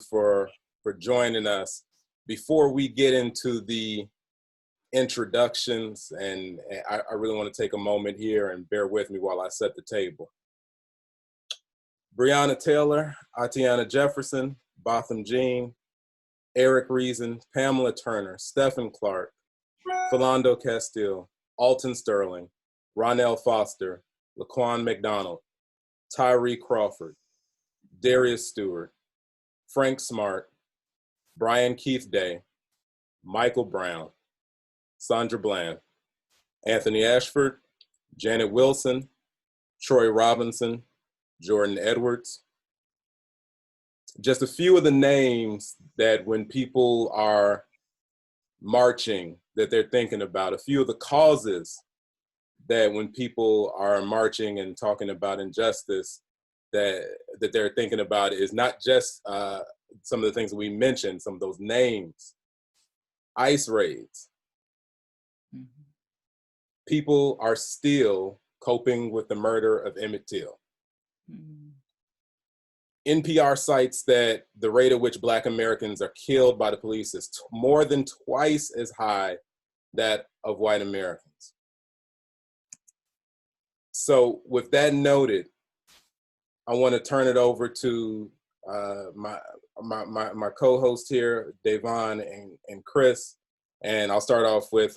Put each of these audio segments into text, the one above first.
for joining us. Before we get into the introductions, and I really want to take a moment here and bear with me while I set the table. Breonna Taylor, Atiana Jefferson, Botham Jean, Eric Reason, Pamela Turner, Stephen Clark, Philando Castile, Alton Sterling, Ronell Foster, Laquan McDonald, Tyree Crawford, Darius Stewart, Frank Smart, Brian Keith Day, Michael Brown, Sandra Bland, Anthony Ashford, Janet Wilson, Troy Robinson, Jordan Edwards. Just a few of the names that when people are marching that they're thinking about, a few of the causes that when people are marching and talking about injustice that they're thinking about is not just some of the things that we mentioned, some of those names, ICE raids. Mm-hmm. People are still coping with the murder of Emmett Till. Mm-hmm. NPR cites that the rate at which Black Americans are killed by the police is more than twice as high that of white Americans. So with that noted, I want to turn it over to my co-host here, Davonne and Chris, and I'll start off with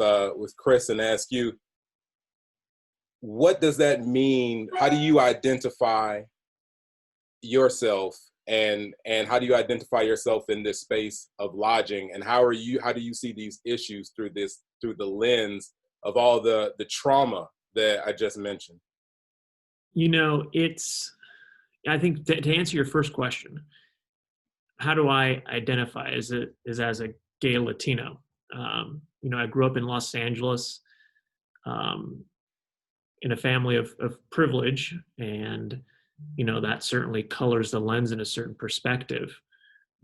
Chris and ask you, what does that mean? How do you identify yourself, and how do you identify yourself in this space of lodging, and how do you see these issues through the lens of all the trauma that I just mentioned? You know, I think to answer your first question, how do I identify as a gay Latino? You know, I grew up in Los Angeles in a family of privilege, and you know, that certainly colors the lens in a certain perspective.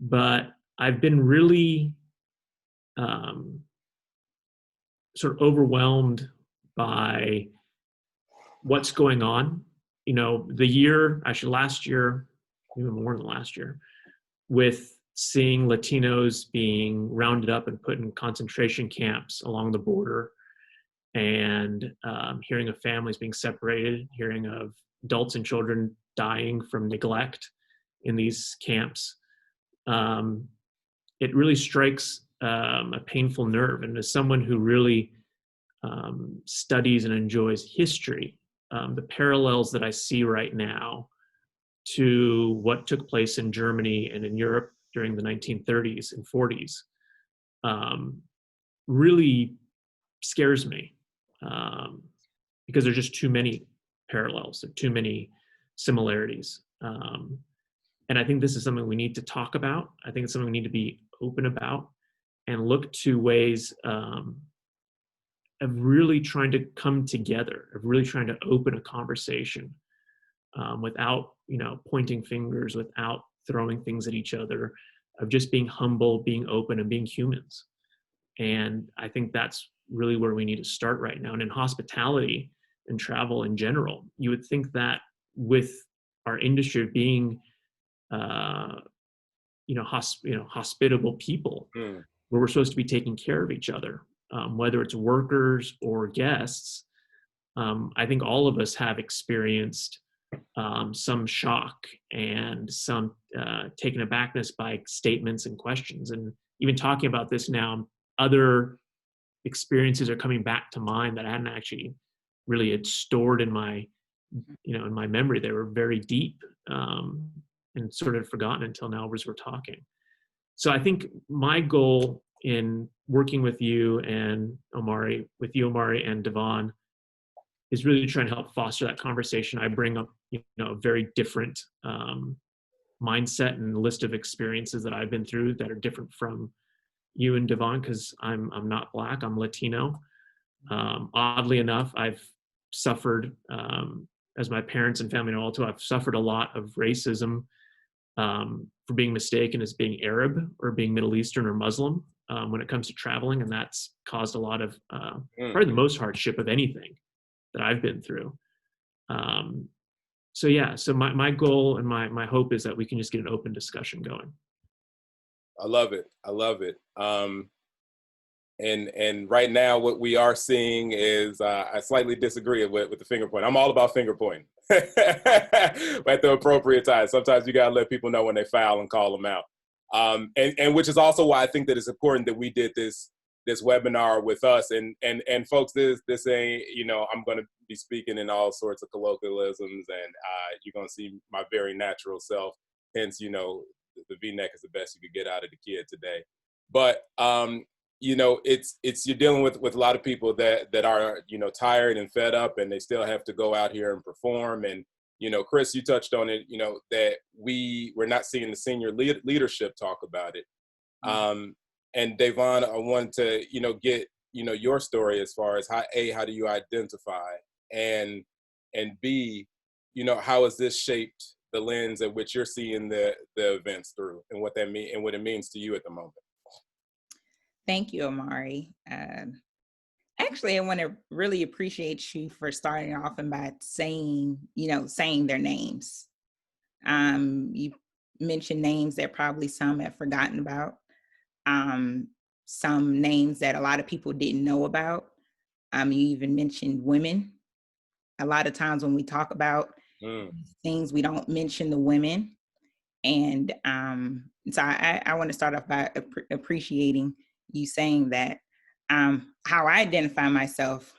But I've been really sort of overwhelmed by what's going on. You know, last year, even more than last year, with seeing Latinos being rounded up and put in concentration camps along the border, and hearing of families being separated, hearing of adults and children dying from neglect in these camps. It really strikes a painful nerve. And as someone who really studies and enjoys history, the parallels that I see right now to what took place in Germany and in Europe during the 1930s and 40s really scares me, because there's just too many parallels, there are too many similarities. And I think this is something we need to talk about. I think it's something we need to be open about and look to ways of really trying to come together, of really trying to open a conversation without, you know, pointing fingers, without throwing things at each other, of just being humble, being open, and being humans. And I think that's really where we need to start right now. And in hospitality and travel in general, you would think that with our industry being, hospitable people, where we're supposed to be taking care of each other, whether it's workers or guests, I think all of us have experienced some shock and some taken abackness by statements and questions. And even talking about this now, other experiences are coming back to mind that I hadn't actually really had stored in my memory. They were very deep and sort of forgotten until now as we're talking. So I think my goal in working with you and Omari, and Davonne, is really trying to help foster that conversation. I bring up, a very different mindset and list of experiences that I've been through that are different from you and Davonne, because I'm not Black, I'm Latino. Oddly enough, I've suffered, as my parents and family know all too, I've suffered a lot of racism for being mistaken as being Arab or being Middle Eastern or Muslim when it comes to traveling, and that's caused a lot of probably the most hardship of anything that I've been through. So my goal and my hope is that we can just get an open discussion going. I love it. I love it. And right now, what we are seeing is I slightly disagree with the finger point. I'm all about finger pointing at the appropriate time. Sometimes you gotta let people know when they foul and call them out. And which is also why I think that it's important that we did this webinar with us. And folks, this ain't, I'm going to be speaking in all sorts of colloquialisms, and you're going to see my very natural self. Hence, the V-neck is the best you could get out of the kid today. But it's you're dealing with a lot of people that are tired and fed up, and they still have to go out here and perform. And Chris, you touched on it. That we're not seeing the senior leadership talk about it. And Davonne, I wanted to get your story as far as how do you identify, and B, how has this shaped the lens at which you're seeing the events through, and what that mean and what it means to you at the moment. Thank you, Omari. Actually, I want to really appreciate you for starting off and by saying their names. You mentioned names that probably some have forgotten about. Some names that a lot of people didn't know about. You even mentioned women. A lot of times when we talk about things, we don't mention the women. And so I want to start off by appreciating you saying that. How I identify myself,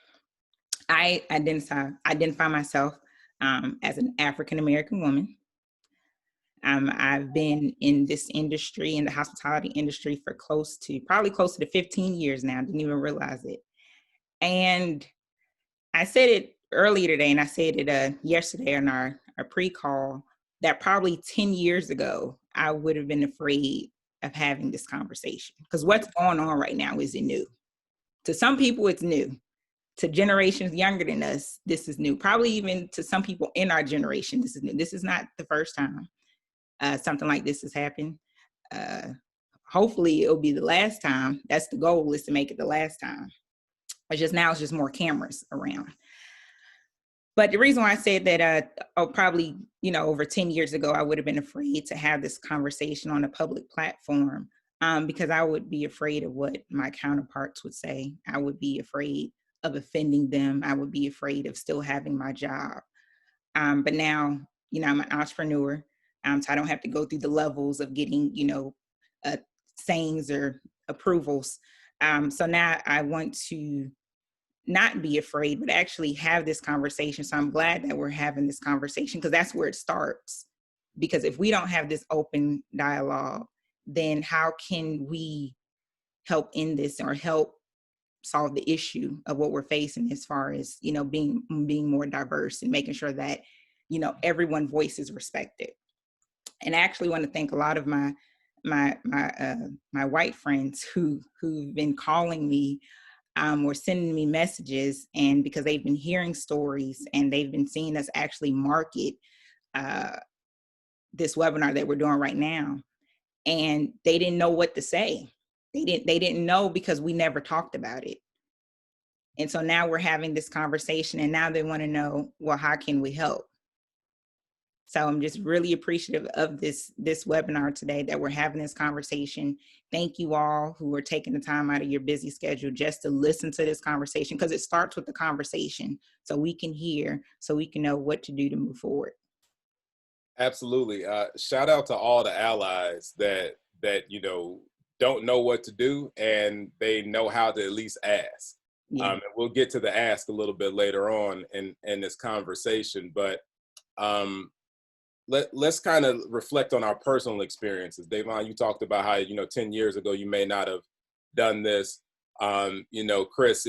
I identify myself as an African-American woman. I've been in this industry, in the hospitality industry, for probably close to 15 years now. Didn't even realize it. And I said it earlier today, and I said it yesterday in our pre-call, that probably 10 years ago, I would have been afraid of having this conversation, because what's going on right now isn't new. To some people, it's new. To generations younger than us, this is new. Probably even to some people in our generation, this is new. This is not the first time something like this has happened. Hopefully, it'll be the last time. That's the goal, is to make it the last time. It's just more cameras around. But the reason why I said that probably, over 10 years ago, I would have been afraid to have this conversation on a public platform, because I would be afraid of what my counterparts would say. I would be afraid of offending them. I would be afraid of still having my job. But now, I'm an entrepreneur, so I don't have to go through the levels of getting, sayings or approvals. So now I want to not be afraid, but actually have this conversation. So I'm glad that we're having this conversation, because that's where it starts. Because if we don't have this open dialogue, then how can we help end this, or help solve the issue of what we're facing, as far as, being more diverse and making sure that, everyone's voice is respected. And I actually want to thank a lot of my white friends who've been calling me, or sending me messages, and because they've been hearing stories and they've been seeing us actually market this webinar that we're doing right now, and they didn't know what to say. They didn't know, because we never talked about it. And so now we're having this conversation, and now they want to know, well, how can we help? So I'm just really appreciative of this webinar today, that we're having this conversation. Thank you all who are taking the time out of your busy schedule just to listen to this conversation, because it starts with the conversation, so we can hear, so we can know what to do to move forward. Absolutely. Shout out to all the allies that don't know what to do, and they know how to at least ask. Yeah. And we'll get to the ask a little bit later on in this conversation, but let's kind of reflect on our personal experiences. Davonne, you talked about how 10 years ago you may not have done this. Chris,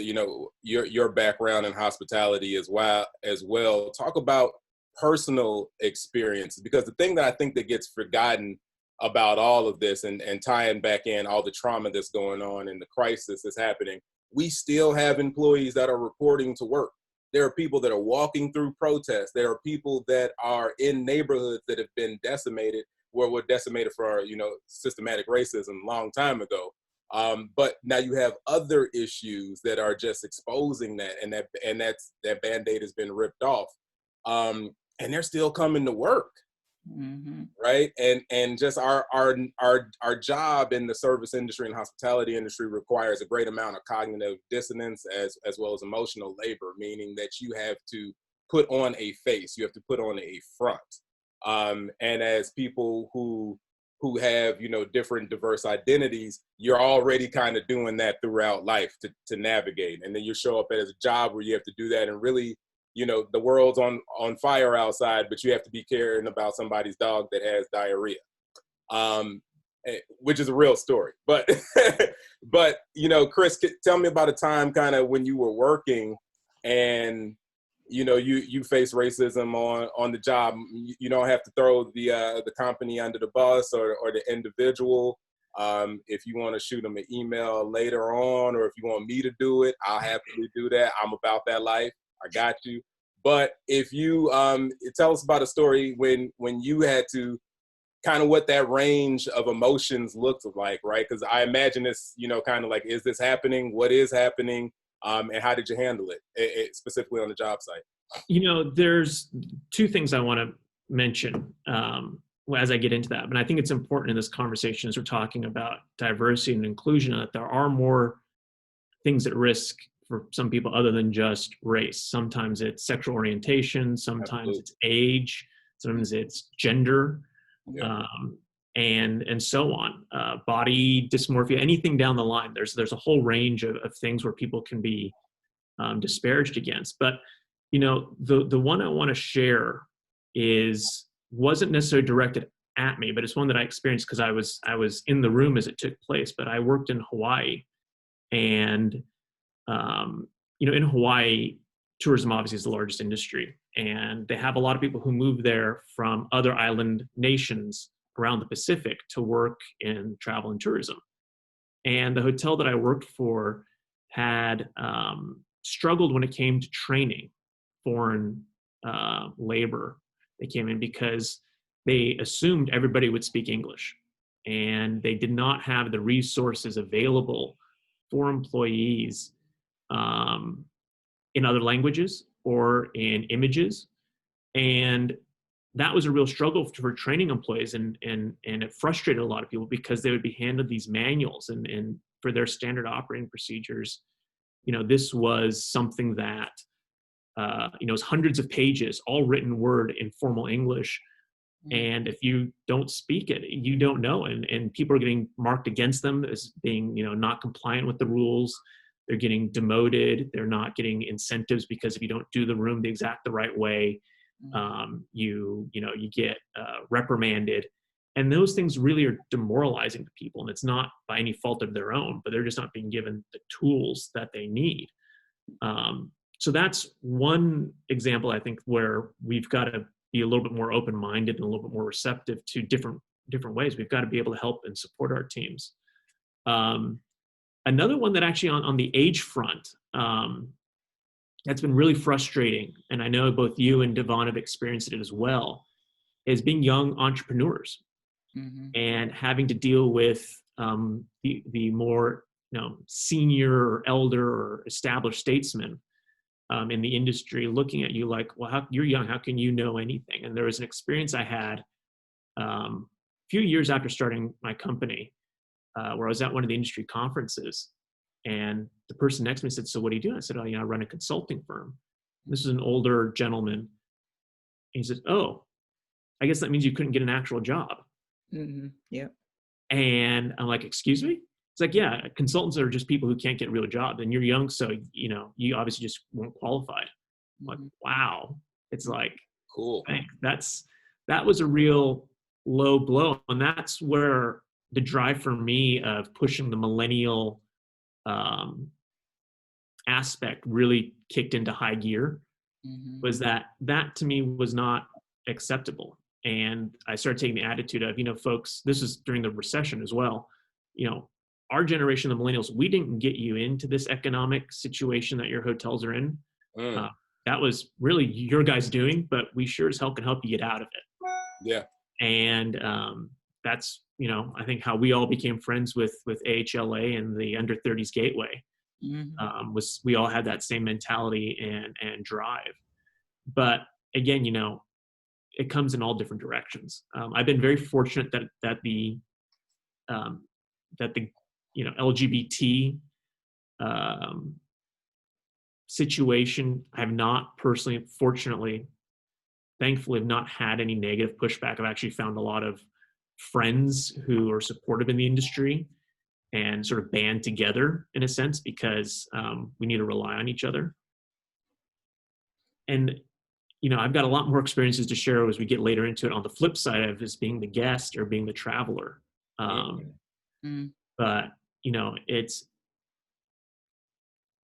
your background in hospitality as well. Talk about personal experiences, because the thing that I think that gets forgotten about all of this, and tying back in all the trauma that's going on and the crisis that's happening, we still have employees that are reporting to work. There are people that are walking through protests. There are people that are in neighborhoods that have been decimated, were decimated for systematic racism a long time ago. But now you have other issues that are just exposing that, and that Band-Aid has been ripped off. And they're still coming to work. Mm-hmm. right? And just our job in the service industry and hospitality industry requires a great amount of cognitive dissonance as well as emotional labor, meaning that you have to put on a face, you have to put on a front. And as people who have, different diverse identities, you're already kind of doing that throughout life to navigate. And then you show up as a job where you have to do that, and really, the world's on fire outside, but you have to be caring about somebody's dog that has diarrhea, which is a real story. But, but Chris, tell me about a time kind of when you were working and, you face racism on the job. You don't have to throw the company under the bus or the individual. If you want to shoot them an email later on, or if you want me to do it, I'll happily do that. I'm about that life. I got you. But if you tell us about a story when you had to kind of what that range of emotions looked like, right? Because I imagine it's, kind of like, is this happening? What is happening? And how did you handle it specifically on the job site? There's two things I want to mention as I get into that. But I think it's important in this conversation as we're talking about diversity and inclusion that there are more things at risk for some people other than just race. Sometimes it's sexual orientation, sometimes It's age, sometimes it's gender, and so on. Body dysmorphia, anything down the line. There's a whole range of things where people can be disparaged against. But the one I want to share wasn't necessarily directed at me, but it's one that I experienced because I was in the room as it took place. But I worked in Hawaii, and in Hawaii, tourism obviously is the largest industry, and they have a lot of people who move there from other island nations around the Pacific to work in travel and tourism. And the hotel that I worked for had struggled when it came to training foreign labor that came in because they assumed everybody would speak English, and they did not have the resources available for employees in other languages or in images. And that was a real struggle for training employees, and it frustrated a lot of people because they would be handed these manuals and for their standard operating procedures. This was something that it's hundreds of pages, all written word in formal English. And if you don't speak it, you don't know. And people are getting marked against them as being, not compliant with the rules. They're getting demoted. They're not getting incentives because if you don't do the room the right way, you get reprimanded. And those things really are demoralizing to people. And it's not by any fault of their own, but they're just not being given the tools that they need. So that's one example, I think, where we've got to be a little bit more open-minded and a little bit more receptive to different ways. We've got to be able to help and support our teams. Another one that actually on the age front, that's been really frustrating, and I know both you and Davonne have experienced it as well, is being young entrepreneurs and having to deal with the more senior or elder or established statesmen in the industry looking at you like, well, you're young, how can you know anything? And there was an experience I had a few years after starting my company where I was at one of the industry conferences, and the person next to me said, so what do you do? I said, I run a consulting firm. This is an older gentleman. And he said, oh, I guess that means you couldn't get an actual job. Yeah. And I'm like, excuse me? It's like, yeah, consultants are just people who can't get real jobs, and you're young, so you obviously just weren't qualified. I'm like, wow. It's like, cool. That was a real low blow, and that's where the drive for me of pushing the millennial aspect really kicked into high gear. Was that to me was not acceptable, and I started taking the attitude of, folks, this is during the recession as well. Our generation, the millennials, we didn't get you into this economic situation that your hotels are in. That was really your guys' doing, but we sure as hell can help you get out of it. Yeah. And that's, I think how we all became friends with AHLA and the Under 30s Gateway. Was we all had that same mentality and drive. But again, it comes in all different directions. I've been very fortunate that the LGBT situation, I have not personally, fortunately, thankfully, have not had any negative pushback. I've actually found a lot of friends who are supportive in the industry and sort of band together in a sense, because we need to rely on each other. And, I've got a lot more experiences to share as we get later into it on the flip side of is being the guest or being the traveler. But,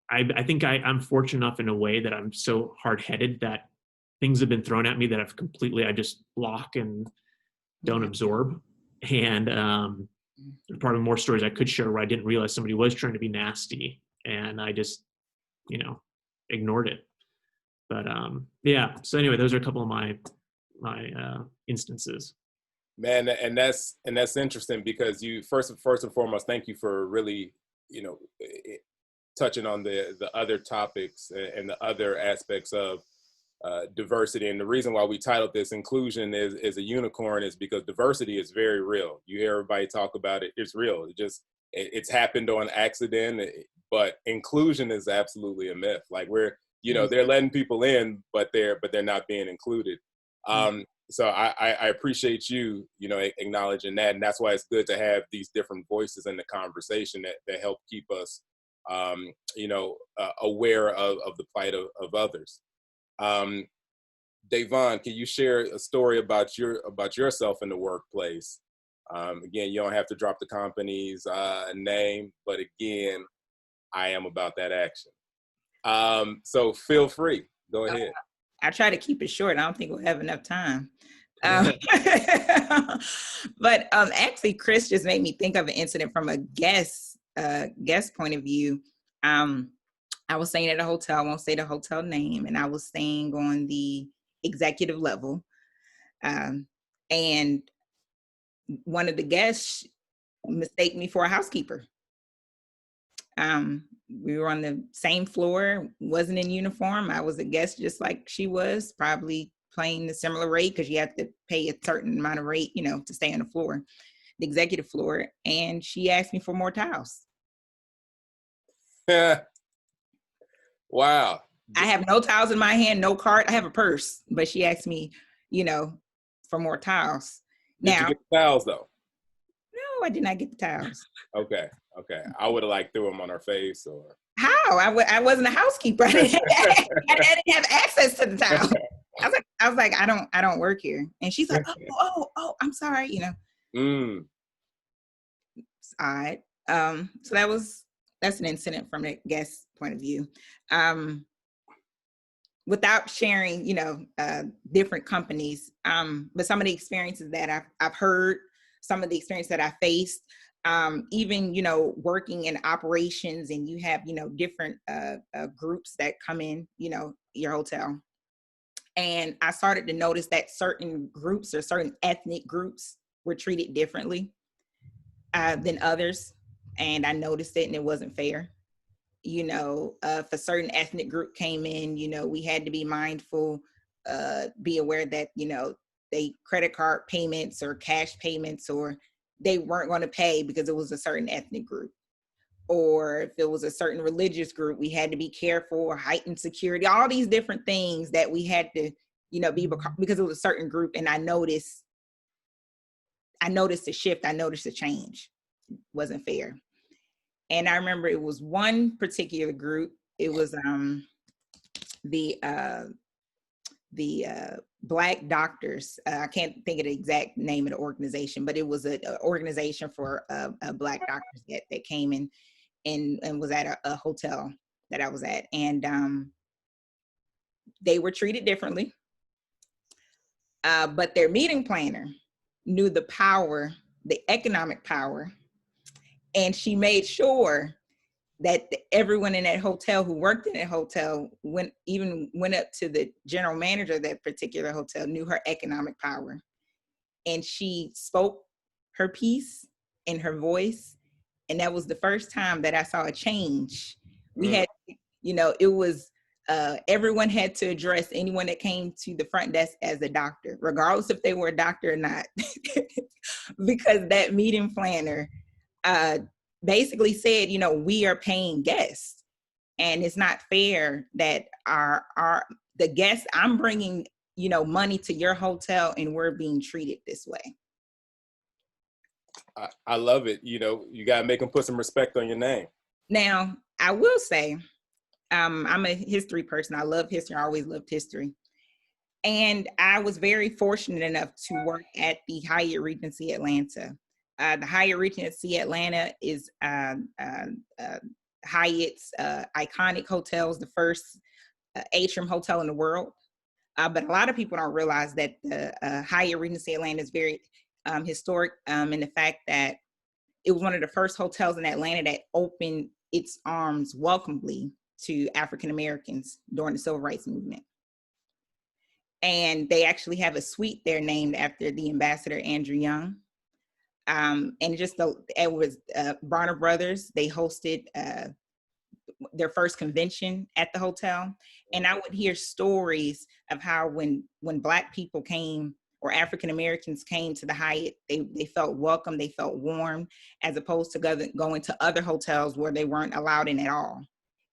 I think I'm fortunate enough in a way that I'm so hard-headed that things have been thrown at me that I just block and don't absorb. And probably more stories I could share where I didn't realize somebody was trying to be nasty and I just, ignored it. But yeah, so anyway, those are a couple of my instances. Man, and that's interesting because you first and foremost, thank you for really, touching on the other topics and the other aspects of diversity. And the reason why we titled this "Inclusion is a Unicorn" is because diversity is very real. You hear everybody talk about it; it's real. It's happened on accident, but inclusion is absolutely a myth. Like they're letting people in, but they're not being included. So I appreciate you, acknowledging that, and that's why it's good to have these different voices in the conversation that help keep us, aware of the plight of others. Davonne, can you share a story about yourself in the workplace? Again, you don't have to drop the company's name, but again, I am about that action. So feel free. Go ahead. I try to keep it short. I don't think we'll have enough time. But actually, Chris just made me think of an incident from a guest point of view. I was staying at a hotel. I won't say the hotel name, and I was staying on the executive level. And one of the guests mistaken me for a housekeeper. We were on the same floor, wasn't in uniform. I was a guest just like she was, probably paying the similar rate because you have to pay a certain amount of rate, to stay on the floor, the executive floor. And she asked me for more towels. Wow. I have no towels in my hand, no card. I have a purse, but she asked me, for more towels. Did you get the towels though? No, I did not get the towels. Okay. I would have threw them on her face or. How? I wasn't a housekeeper. I didn't have access to the towel. I was like, I don't work here. And she's like, oh, I'm sorry, It's odd. So that's an incident from the guest point of view. Without sharing, different companies, but some of the experiences that I've heard, some of the experiences that I faced, even, working in operations and you have, different groups that come in, your hotel. And I started to notice that certain groups or certain ethnic groups were treated differently than others. And I noticed it and it wasn't fair. If a certain ethnic group came in, we had to be mindful, be aware that, they credit card payments or cash payments, or they weren't going to pay because it was a certain ethnic group. Or if it was a certain religious group, we had to be careful, heightened security, all these different things that we had to, be because it was a certain group. And I noticed a shift. I noticed a change. It wasn't fair. And I remember it was one particular group. It was the Black doctors. I can't think of the exact name of the organization, but it was an organization for Black doctors that came in and was at a hotel that I was at. And they were treated differently. But their meeting planner knew the power, the economic power, and she made sure that everyone in that hotel who worked in that hotel went up to the general manager of that particular hotel, knew her economic power. And she spoke her piece in her voice. And that was the first time that I saw a change. We had, it was everyone had to address anyone that came to the front desk as a doctor, regardless if they were a doctor or not, because that meeting planner basically said, you know, we are paying guests, and it's not fair that the guests, I'm bringing, you know, money to your hotel and we're being treated this way. I love it. You know, you got to make them put some respect on your name. Now, I will say, I'm a history person. I love history. I always loved history. And I was very fortunate enough to work at the Hyatt Regency Atlanta. The Hyatt Regency Atlanta is Hyatt's iconic hotels, the first atrium hotel in the world. But a lot of people don't realize that the Hyatt Regency Atlanta is very historic in the fact that it was one of the first hotels in Atlanta that opened its arms welcomely to African Americans during the Civil Rights Movement. And they actually have a suite there named after the ambassador, Andrew Young. And it was Bronner Brothers. They hosted their first convention at the hotel. And I would hear stories of how when Black people came, or African Americans came to the Hyatt, they felt welcome, they felt warm, as opposed to going to other hotels where they weren't allowed in at all.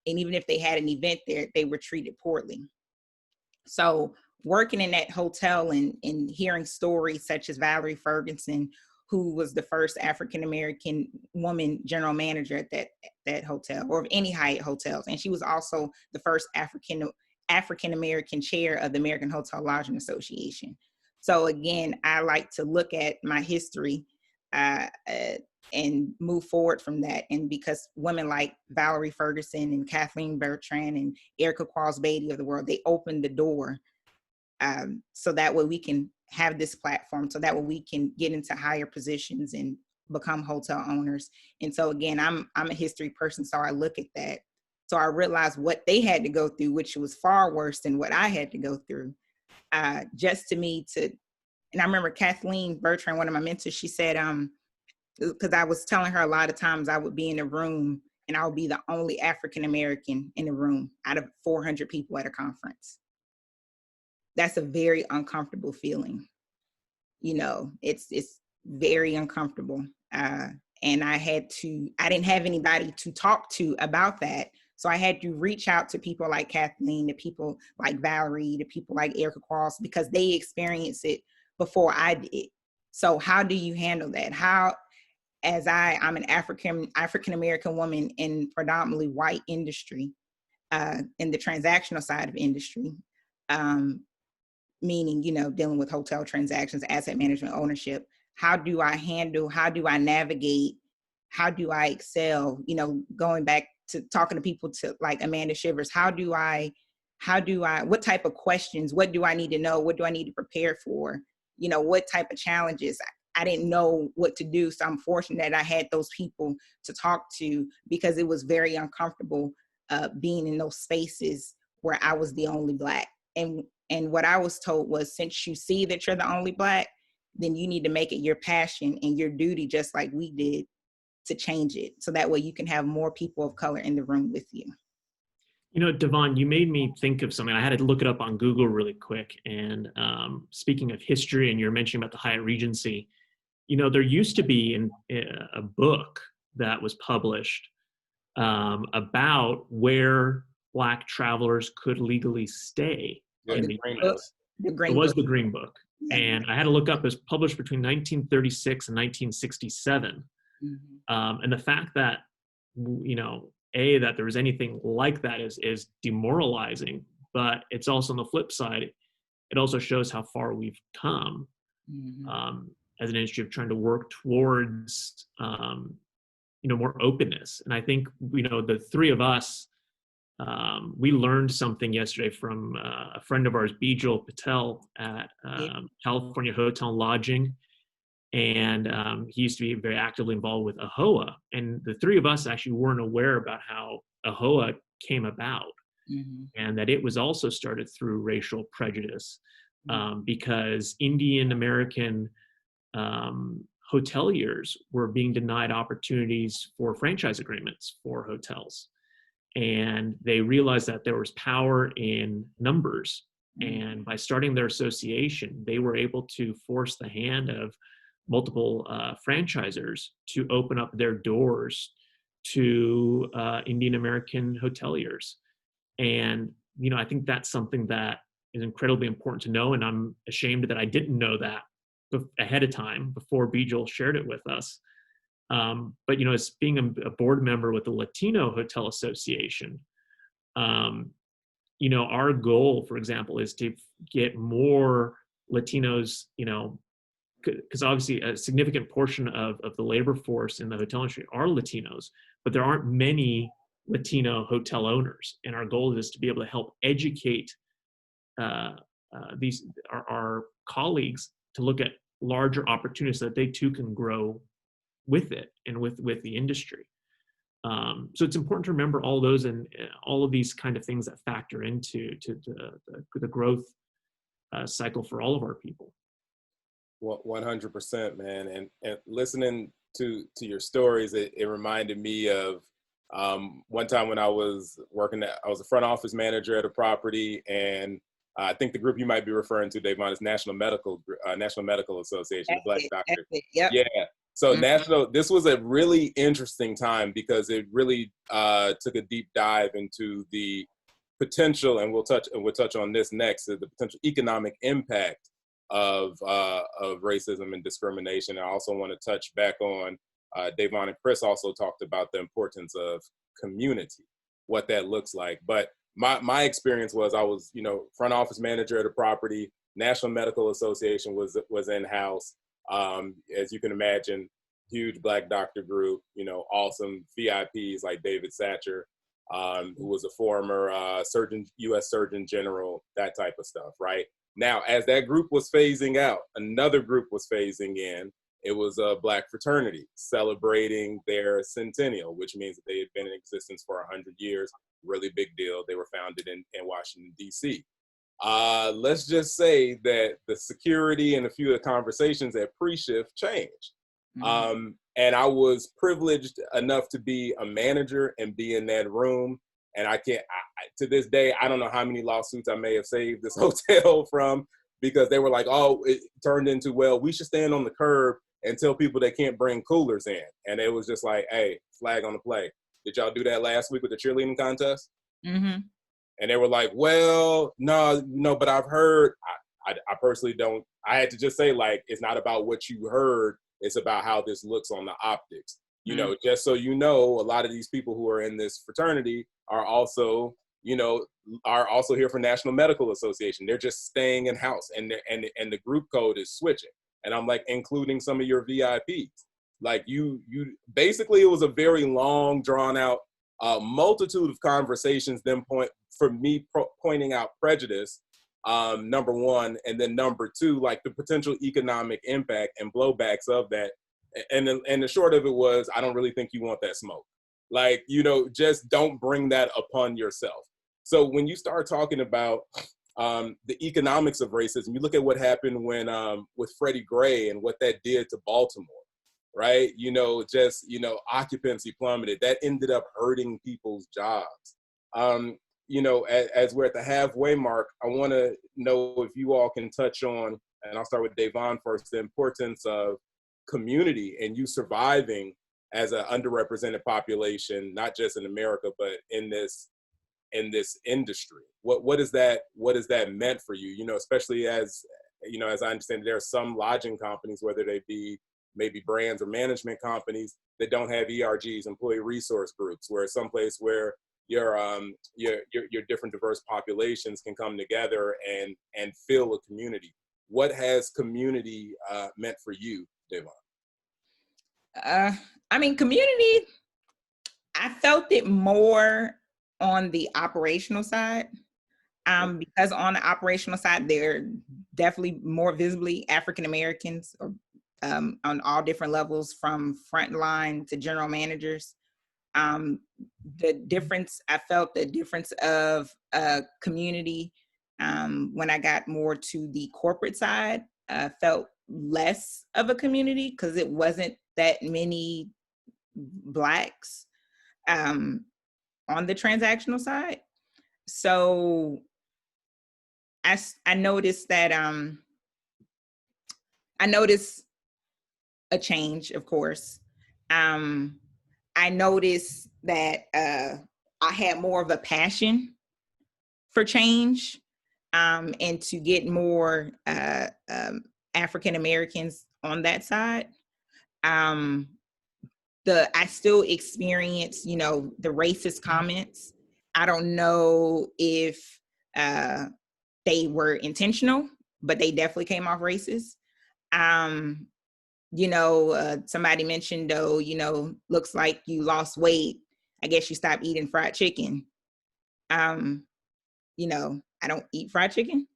And even if they had an event there, they were treated poorly. So working in that hotel and hearing stories such as Valerie Ferguson, who was the first African American woman general manager at that hotel, or of any Hyatt hotels, and she was also the first African American chair of the American Hotel Lodging Association. So again, I like to look at my history and move forward from that. And because women like Valerie Ferguson and Kathleen Bertrand and Erica Qualls Beatty of the world, they opened the door so that way we can have this platform, so that way we can get into higher positions and become hotel owners. And so again, I'm a history person, so I look at that. So I realized what they had to go through, which was far worse than what I had to go through. And I remember Kathleen Bertrand, one of my mentors, she said, because I was telling her a lot of times I would be in a room and I would be the only African American in the room out of 400 people at a conference. That's a very uncomfortable feeling. You know, it's very uncomfortable. And I didn't have anybody to talk to about that. So I had to reach out to people like Kathleen, to people like Valerie, to people like Erica Qualls, because they experienced it before I did. So how do you handle that? How, as I'm an African-American woman in predominantly white industry, in the transactional side of industry, meaning, you know, dealing with hotel transactions, asset management, ownership, how do I navigate, how do I excel, you know, going back to talking to people to like Amanda Shivers, what type of questions, what do I need to know? What do I need to prepare for? You know, what type of challenges? I didn't know what to do. So I'm fortunate that I had those people to talk to, because it was very uncomfortable being in those spaces where I was the only Black. And what I was told was, since you see that you're the only Black, then you need to make it your passion and your duty, just like we did, to change it. So that way you can have more people of color in the room with you. You know, Davonne, you made me think of something. I had to look it up on Google really quick. And speaking of history, and you're mentioning about the Hyatt Regency, you know, there used to be a book that was published about where Black travelers could legally stay. The Green Book. It was the Green Book. And I had to look up, it was published between 1936 and 1967. Mm-hmm. And the fact that, you know, that there was anything like that is demoralizing, but it's also, on the flip side, it also shows how far we've come as an industry of trying to work towards, you know, more openness. And I think, you know, the three of us, we learned something yesterday from a friend of ours, Bijal Patel at California Hotel and Lodging. And he used to be very actively involved with AHOA. And the three of us actually weren't aware about how AHOA came about, and that it was also started through racial prejudice, because Indian American hoteliers were being denied opportunities for franchise agreements for hotels. And they realized that there was power in numbers. And by starting their association, they were able to force the hand of multiple franchisors to open up their doors to Indian American hoteliers. And, you know, I think that's something that is incredibly important to know. And I'm ashamed that I didn't know that ahead of time before Bijal shared it with us. But, you know, as being a board member with the Latino Hotel Association, you know, our goal, for example, is to get more Latinos, you know, because obviously a significant portion of the labor force in the hotel industry are Latinos, but there aren't many Latino hotel owners. And our goal is to be able to help educate our colleagues to look at larger opportunities so that they too can grow with it and with the industry. So it's important to remember all those and all of these kind of things that factor into the growth cycle for all of our people. 100%, man. And listening to your stories, it reminded me of one time when I was I was a front office manager at a property, and I think the group you might be referring to, Davonne, is National Medical Association, the Black Doctors. Yep. Yeah. So this was a really interesting time because it really took a deep dive into the potential, and we'll touch on this next, the potential economic impact of racism and discrimination. I also want to touch back on Davonne and Chris also talked about the importance of community, what that looks like. But my experience was I was, you know, front office manager at a property. National Medical Association was in-house. As you can imagine, huge Black doctor group, you know, awesome VIPs like David Satcher, who was a former U.S. Surgeon General, that type of stuff, right? Now, as that group was phasing out, another group was phasing in. It was a Black fraternity celebrating their centennial, which means that they had been in existence for 100 years. Really big deal. They were founded in Washington, D.C. Let's just say that the security and a few of the conversations at pre-shift changed. And I was privileged enough to be a manager and be in that room. And to this day, I don't know how many lawsuits I may have saved this hotel from, because they were like, oh, it turned into, well, we should stand on the curb and tell people they can't bring coolers in. And it was just like, hey, flag on the play. Did y'all do that last week with the cheerleading contest? And they were like, well, no, but I've heard, I personally don't, I had to just say, like, it's not about what you heard, it's about how this looks on the optics. You know, just so you know, a lot of these people who are in this fraternity are also, you know, here for National Medical Association. They're just staying in house, and the group code is switching. And I'm like, including some of your VIPs. Like you basically, it was a very long, drawn out multitude of conversations, then pointing out prejudice, number one, and then number two, like the potential economic impact and blowbacks of that. And the short of it was, I don't really think you want that smoke. Like, you know, just don't bring that upon yourself. So when you start talking about the economics of racism, you look at what happened when with Freddie Gray and what that did to Baltimore, right? You know, just, you know, occupancy plummeted. That ended up hurting people's jobs. You know, as we're at the halfway mark, I want to know if you all can touch on, and I'll start with Davonne first, the importance of community and you surviving as an underrepresented population, not just in America, but in this industry. What is that meant for you? You know, especially as, you know, as I understand, there are some lodging companies, whether they be maybe brands or management companies, that don't have ERGs, employee resource groups, where someplace where your different diverse populations can come together and fill a community. What has community meant for you, Davonne? I mean, community, I felt it more on the operational side, because on the operational side, they're definitely more visibly African Americans, on all different levels, from frontline to general managers. The difference, I felt the difference of community when I got more to the corporate side, felt less of a community because it wasn't that many Blacks. on the transactional side. So I noticed that I noticed a change, of course. I noticed that I had more of a passion for change, and to get more African Americans on that side. I still experience, you know, the racist comments. I don't know if they were intentional, but they definitely came off racist. You know, somebody mentioned, oh, you know, looks like you lost weight. I guess you stopped eating fried chicken. You know, I don't eat fried chicken.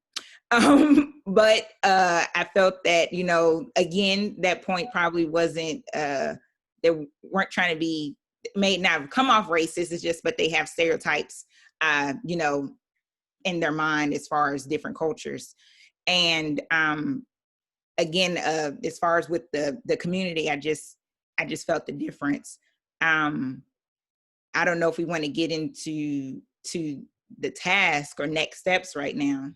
But I felt that, you know, again, that point probably wasn't, they weren't trying to be, may not come off racist, it's just, but they have stereotypes, you know, in their mind as far as different cultures. And again, as far as with the community, I just felt the difference. I don't know if we want to get into the task or next steps right now,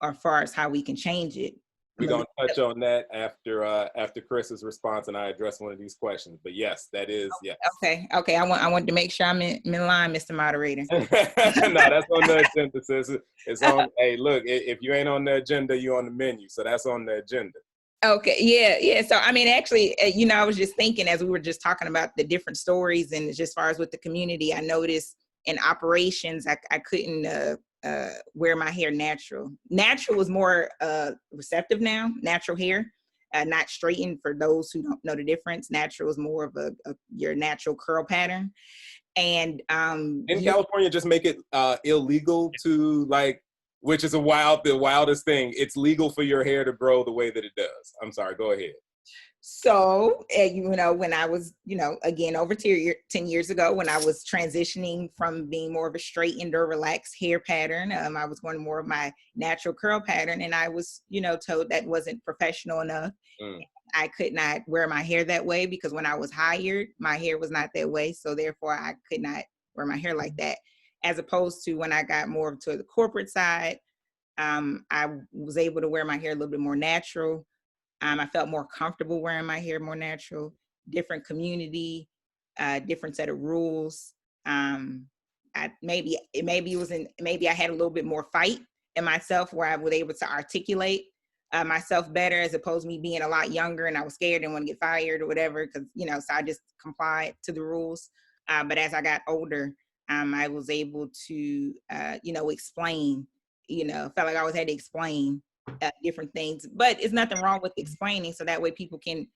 or as far as how we can change it. We're going to touch on that after Chris's response and I address one of these questions. But yes, that is, yes. Okay. I wanted to make sure I'm in line, Mr. Moderator. No, that's on the agenda, sis. It's on, hey, look, if you ain't on the agenda, you're on the menu. So that's on the agenda. Okay. Yeah. So, I mean, actually, you know, I was just thinking as we were just talking about the different stories, and just as far as with the community, I noticed in operations, I couldn't wear my hair natural. Natural was more receptive now, natural hair, not straightened for those who don't know the difference. Natural is more of your natural curl pattern. And in California, just make it illegal to, like, which is the wildest thing. It's legal for your hair to grow the way that it does. I'm sorry, go ahead. So, you know, when I was, you know, again, over 10 years ago, when I was transitioning from being more of a straightened or relaxed hair pattern, I was going more of my natural curl pattern. And I was, you know, told that wasn't professional enough. I could not wear my hair that way because when I was hired, my hair was not that way. So therefore, I could not wear my hair like that. As opposed to when I got more to the corporate side, I was able to wear my hair a little bit more natural. I felt more comfortable wearing my hair more natural. Different community, different set of rules. Maybe I had a little bit more fight in myself where I was able to articulate myself better, as opposed to me being a lot younger and I was scared and want to get fired or whatever, because, you know, so I just complied to the rules. But as I got older, I was able to, you know, explain, you know, felt like I always had to explain different things, but it's nothing wrong with explaining, so that way people can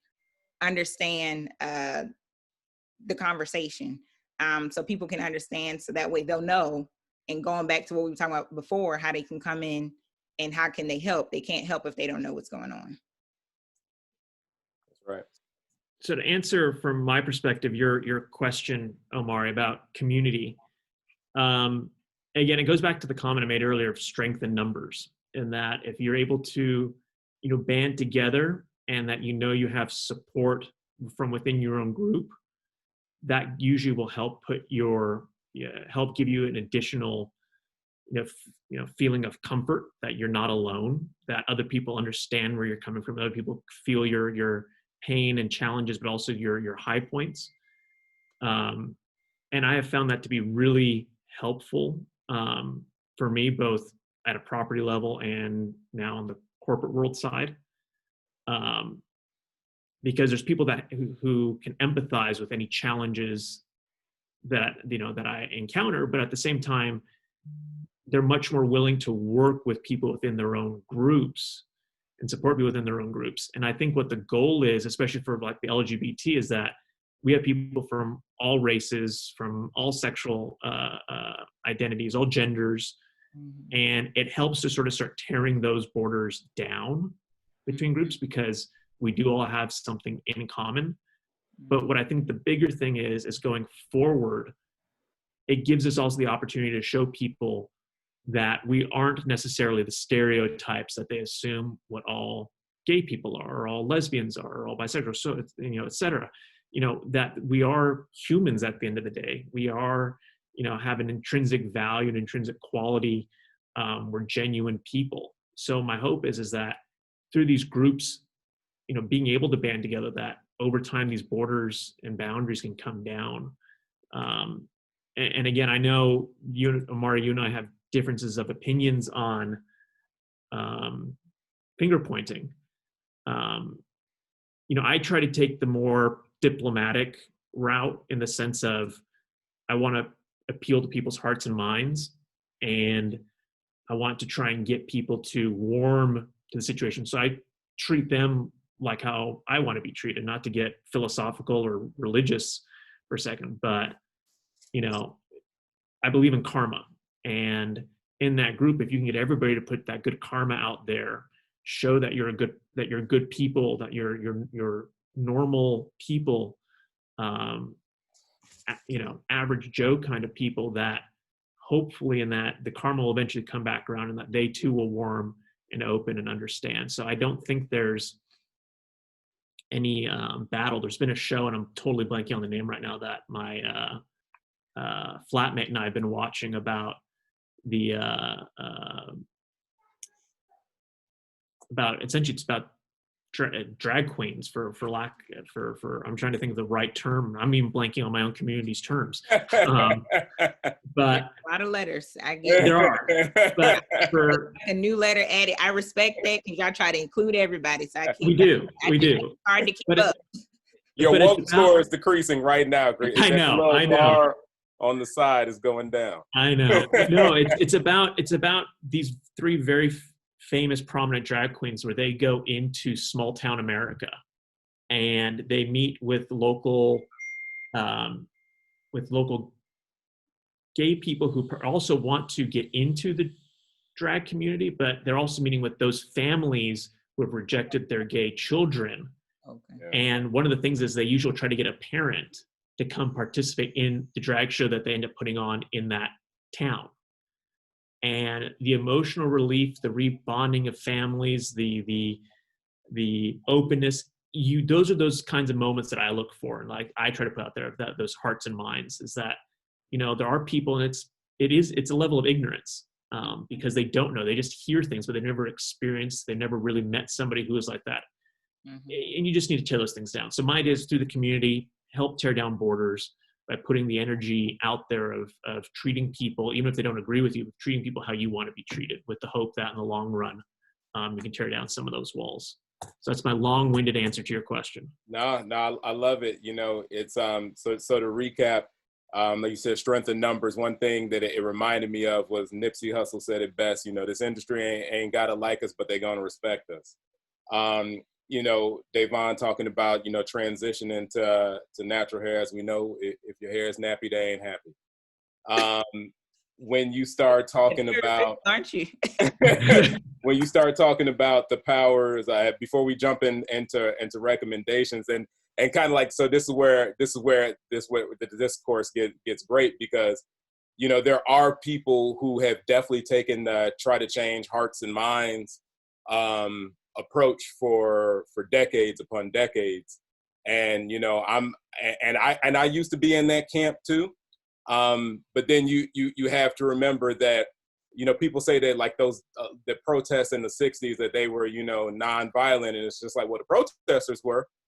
understand the conversation. So people can understand, so that way they'll know. And going back to what we were talking about before, how they can come in and how can they help? They can't help if they don't know what's going on. That's right. So to answer from my perspective, your question, Omari, about community, again, it goes back to the comment I made earlier of strength in numbers, in that if you're able to, you know, band together and that, you know, you have support from within your own group, that usually will help help give you an additional, you know, feeling of comfort that you're not alone, that other people understand where you're coming from, other people feel your pain and challenges, but also your high points. And I have found that to be really helpful for me, both at a property level and now on the corporate world side, because there's people that who can empathize with any challenges that, you know, that I encounter, but at the same time, they're much more willing to work with people within their own groups and support people within their own groups. And I think what the goal is, especially for like the LGBT, is that we have people from all races, from all sexual identities, all genders, and it helps to sort of start tearing those borders down between groups, because we do all have something in common. But what I think the bigger thing is going forward, it gives us also the opportunity to show people that we aren't necessarily the stereotypes that they assume what all gay people are, or all lesbians are, or all bisexual, so, you know, et cetera. You know, that we are humans at the end of the day. We are, have an intrinsic value and intrinsic quality. We're genuine people. So my hope is that through these groups, being able to band together, that over time these borders and boundaries can come down. And again, I know Omari, you and I have differences of opinions on finger pointing. I try to take the more diplomatic route in the sense of I want to appeal to people's hearts and minds, and I want to try and get people to warm to the situation. So I treat them like how I want to be treated, not to get philosophical or religious for a second, but I believe in karma. And in that group, if you can get everybody to put that good karma out there, show that you're good people, that you're normal people, average Joe kind of people, that hopefully in that the karma will eventually come back around and that they too will warm and open and understand. So I don't think there's any battle. There's been a show, and I'm totally blanking on the name right now, that my flatmate and I have been watching about the essentially it's about drag queens for I'm trying to think of the right term. I'm even blanking on my own community's terms. But a lot of letters. I get there are. But for a new letter added, I respect that because y'all try to include everybody. So I keep we do. It's hard to keep up. Your woke score is decreasing right now. I know. On the side is going down. I know. No, it's about these three very famous prominent drag queens where they go into small town America and they meet with local gay people who also want to get into the drag community, but they're also meeting with those families who have rejected their gay children. Okay. Yeah. And one of the things is they usually try to get a parent to come participate in the drag show that they end up putting on in that town. And the emotional relief, the rebonding of families, the openness, those are those kinds of moments that I look for, and like I try to put out there, that those hearts and minds, is that there are people, and it's a level of ignorance, because they don't know, they just hear things, but they've never experienced, they've never really met somebody who is like that. Mm-hmm. And you just need to tear those things down. So my idea is through the community, help tear down borders by putting the energy out there of treating people, even if they don't agree with you, treating people how you want to be treated, with the hope that in the long run, you can tear down some of those walls. So that's my long-winded answer to your question. No, I love it. It's so to recap, like you said, strength in numbers. One thing that it reminded me of was Nipsey Hussle said it best. This industry ain't gotta like us, but they're gonna respect us. Davonne talking about, transitioning to natural hair. As we know, if your hair is nappy, they ain't happy. When you start talking about, aren't you? When you start talking about the powers, before we jump into recommendations, and kind of like, so this is where the discourse gets great, because there are people who have definitely taken the try to change hearts and minds approach for decades upon decades, and I used to be in that camp too, but then you have to remember that people say that, like, those the protests in the 60s, that they were nonviolent, and it's just like, well, the protesters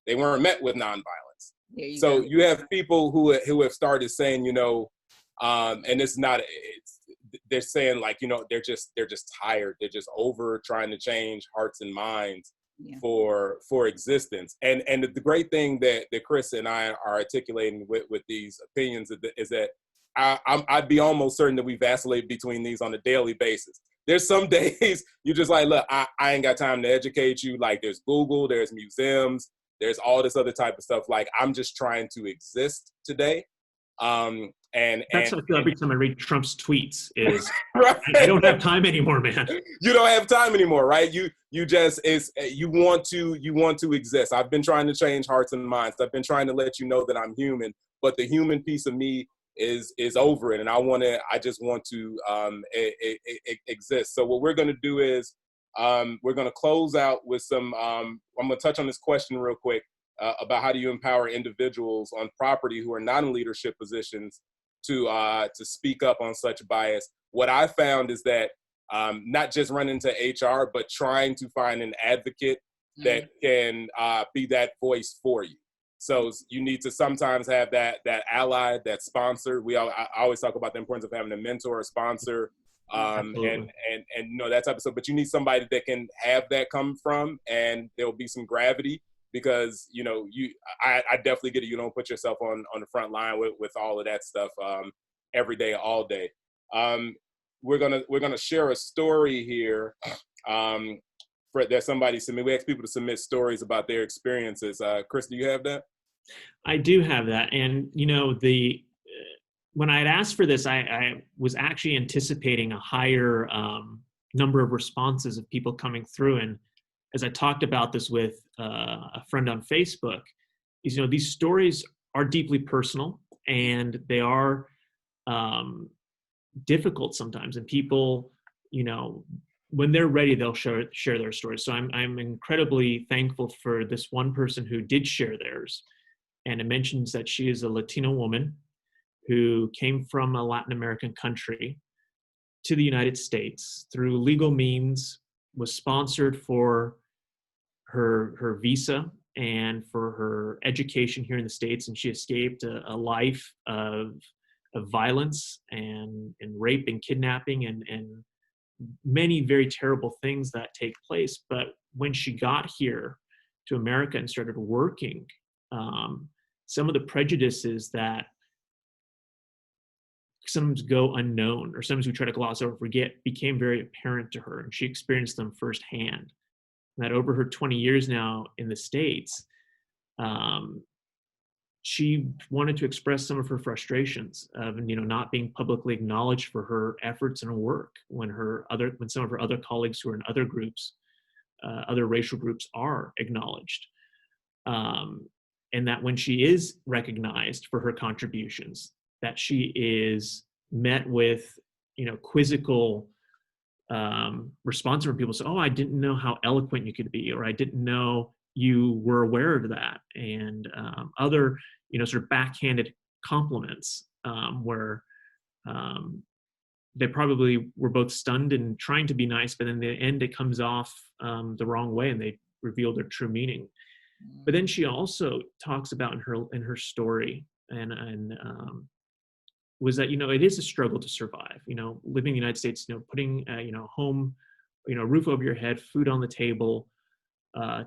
they weren't met with nonviolence. So you have people who have started saying, and it's not, they're saying, like, they're just tired. They're just over trying to change hearts and minds for existence. And the great thing that Chris and I are articulating with these opinions is that I'd be almost certain that we vacillate between these on a daily basis. There's some days you just like, look, I ain't got time to educate you. Like, there's Google, there's museums, there's all this other type of stuff. Like, I'm just trying to exist today. And that's what I feel every time I read Trump's tweets is, right? I don't have time anymore, man. You don't have time anymore, right? You want to exist. I've been trying to change hearts and minds. I've been trying to let you know that I'm human, but the human piece of me is over it, and I just want to exist. So what we're going to do is we're going to close out with some. I'm going to touch on this question real quick about how do you empower individuals on property who are not in leadership positions to speak up on such bias. What I found is that not just run into HR, but trying to find an advocate that can be that voice for you. So you need to sometimes have that ally, that sponsor. I always talk about the importance of having a mentor, a sponsor, and that type of stuff. But you need somebody that can have that come from, and there will be some gravity, because I definitely get it. You don't put yourself on the front line with all of that stuff every day, all day. We're gonna share a story here. That somebody submit. We ask people to submit stories about their experiences. Chris, do you have that? I do have that, and when I had asked for this, I was actually anticipating a higher number of responses of people coming through. And as I talked about this with a friend on Facebook, these stories are deeply personal, and they are difficult sometimes. And people, when they're ready, they'll share their stories. So I'm incredibly thankful for this one person who did share theirs. And it mentions that she is a Latino woman who came from a Latin American country to the United States through legal means, was sponsored for her visa and for her education here in the States. And she escaped a life of violence and rape and kidnapping and many very terrible things that take place. But when she got here to America and started working, some of the prejudices that sometimes go unknown, or sometimes we try to gloss over, forget, became very apparent to her, and she experienced them firsthand. And that over her 20 years now in the States, she wanted to express some of her frustrations of, not being publicly acknowledged for her efforts and her work when some of her other colleagues who are in other groups, other racial groups, are acknowledged. And that when she is recognized for her contributions, that she is met with, quizzical response from people. So, oh, I didn't know how eloquent you could be, or I didn't know you were aware of that, and other, sort of backhanded compliments where they probably were both stunned and trying to be nice, but in the end it comes off the wrong way, and they reveal their true meaning. But then she also talks about in her story and was that it is a struggle to survive. Living in the United States, putting home, roof over your head, food on the table,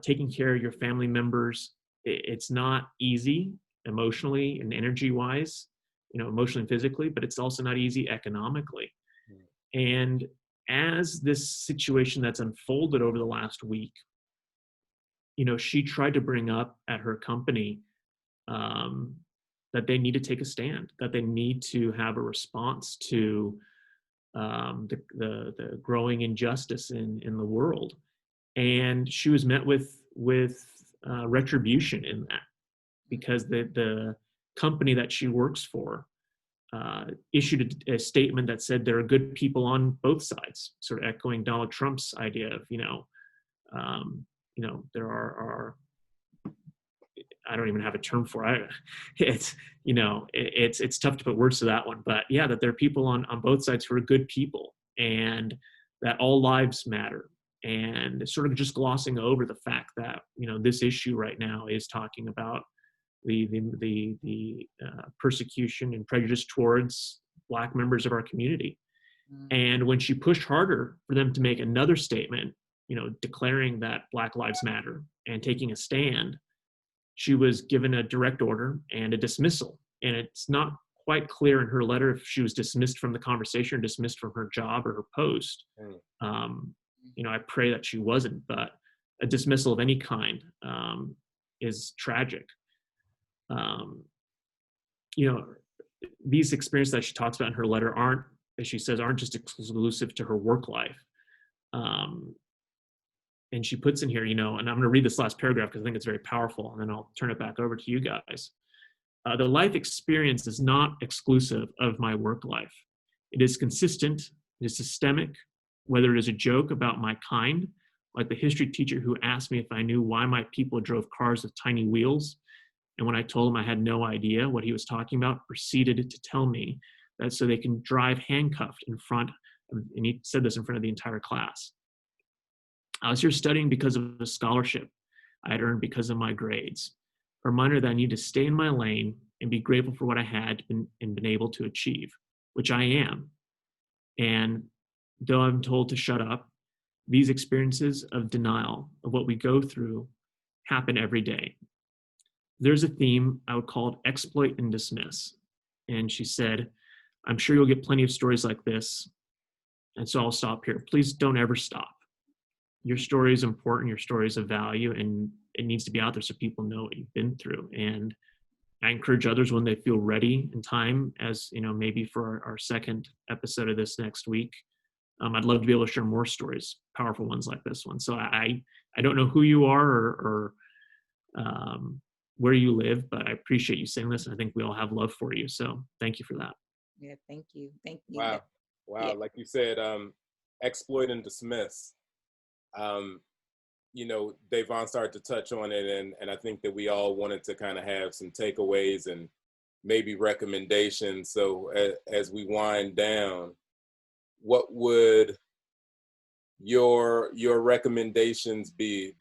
taking care of your family members. It's not easy emotionally and energy wise, emotionally and physically, but it's also not easy economically. And as this situation that's unfolded over the last week, she tried to bring up at her company that they need to take a stand, that they need to have a response to the growing injustice in the world. And she was met with retribution in that, because the company that she works for issued a statement that said there are good people on both sides, sort of echoing Donald Trump's idea of, there are I don't even have a term for it. It's tough to put words to that one, but yeah, that there are people on both sides who are good people, and that all lives matter. And sort of just glossing over the fact that, this issue right now is talking about the persecution and prejudice towards Black members of our community. And when she pushed harder for them to make another statement, declaring that Black Lives Matter and taking a stand, she was given a direct order and a dismissal. And it's not quite clear in her letter if she was dismissed from the conversation or dismissed from her job or her post. I pray that she wasn't, but a dismissal of any kind is tragic. These experiences that she talks about in her letter aren't, as she says, aren't just exclusive to her work life. And she puts in here, and I'm going to read this last paragraph because I think it's very powerful, and then I'll turn it back over to you guys. The life experience is not exclusive of my work life. It is consistent, it is systemic, whether it is a joke about my kind, like the history teacher who asked me if I knew why my people drove cars with tiny wheels, And when I told him I had no idea what he was talking about, proceeded to tell me that so they can drive handcuffed in front of, and he said this in front of the entire class. I was here studying because of the scholarship I had earned because of my grades. A reminder that I need to stay in my lane and be grateful for what I had and been able to achieve, which I am. And though I'm told to shut up, these experiences of denial of what we go through happen every day. There's a theme, I would call it exploit and dismiss. And she said, I'm sure you'll get plenty of stories like this. And so I'll stop here. Please don't ever stop. Your story is important, your story is of value, and it needs to be out there so people know what you've been through. And I encourage others when they feel ready in time, as you know, maybe for our second episode of this next week, I'd love to be able to share more stories, powerful ones like this one. So I don't know who you are or where you live, but I appreciate you saying this. And I think we all have love for you. So thank you for that. Yeah, thank you. Thank you. Wow. Yeah. Like you said, exploit and dismiss. You know, Davonne started to touch on it, and I think that we all wanted to kind of have some takeaways and maybe recommendations. So as we wind down, what would your recommendations be,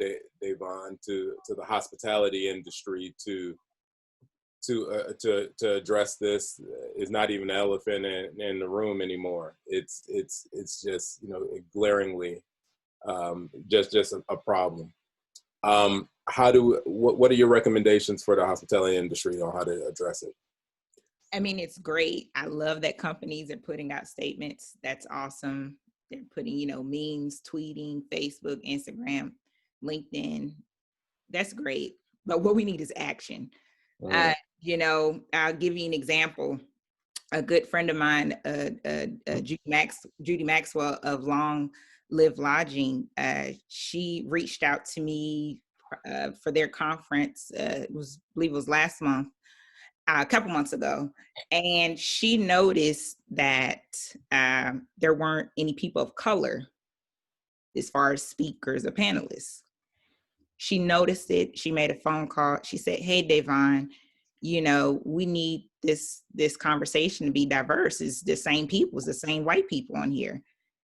Davonne, to the hospitality industry to address this? Is not even an elephant in the room anymore. It's just, you know, glaringly just a problem. What are your recommendations for the hospitality industry on how to address it? I mean, it's great. I love that companies are putting out statements. That's awesome. They're putting, you know, memes, tweeting, Facebook, Instagram, LinkedIn. That's great. But what we need is action. You know, I'll give you an example. A good friend of mine, Judy Maxwell of Long Live Lodging, she reached out to me for their conference. I believe it was last month, a couple months ago, and she noticed that there weren't any people of color as far as speakers or panelists. She noticed it. She made a phone call. She said, "Hey, Davonne, you know, we need this conversation to be diverse. It's the same people, it's the same white people on here.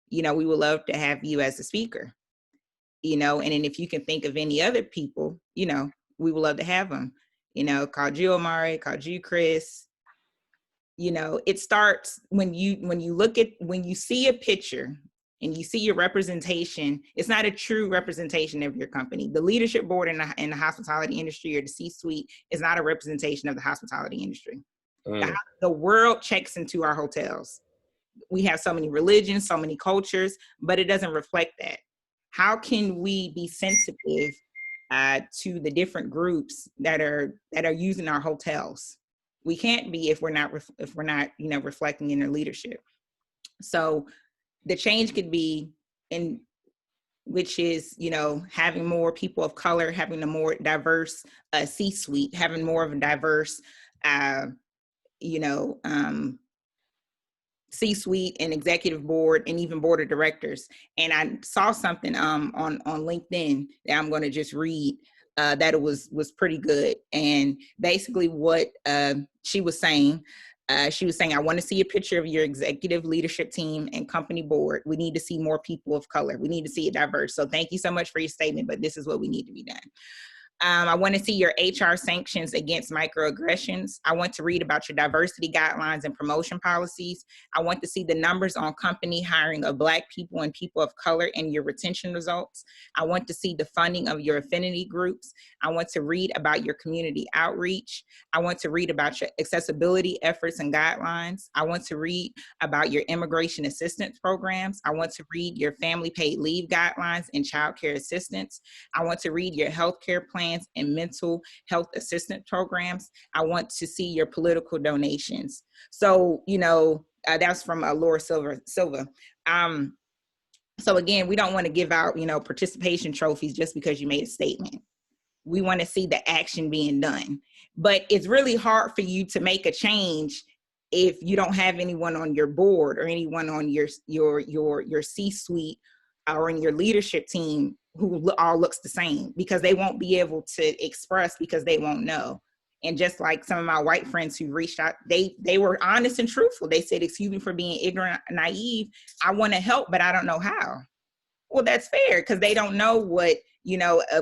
You know, we would love to have you as a speaker, you know, and then if you can think of any other people, you know, we would love to have them, you know, called you Omari, called you Chris." You know, it starts when you see a picture and you see your representation. It's not a true representation of your company. The leadership board in the hospitality industry or the C-suite is not a representation of the hospitality industry. The world checks into our hotels. We have so many religions, so many cultures, but it doesn't reflect that. How can we be sensitive to the different groups that are using our hotels? We can't be if we're not you know, reflecting in their leadership. So the change could be which is, you know, having more people of color, having a more diverse C-suite, having more of a diverse you know, C-suite and executive board and even board of directors. And I saw something on LinkedIn that I'm going to just read that it was pretty good. And basically what she was saying, I want to see a picture of your executive leadership team and company board. We need to see more people of color. We need to see it diverse. So thank you so much for your statement, but this is what we need to be done. I want to see your HR sanctions against microaggressions. I want to read about your diversity guidelines and promotion policies. I want to see the numbers on company hiring of Black people and people of color and your retention results. I want to see the funding of your affinity groups. I want to read about your community outreach. I want to read about your accessibility efforts and guidelines. I want to read about your immigration assistance programs. I want to read your family paid leave guidelines and child care assistance. I want to read your healthcare plan and mental health assistance programs. I want to see your political donations. So, you know, that's from Laura Silva. So again, we don't want to give out, you know, participation trophies just because you made a statement. We want to see the action being done. But it's really hard for you to make a change if you don't have anyone on your board or anyone on your C-suite or in your leadership team who all looks the same, because they won't be able to express because they won't know. And just like some of my white friends who reached out, they were honest and truthful. They said, excuse me for being ignorant, naive. I want to help, but I don't know how. Well, that's fair, because they don't know what,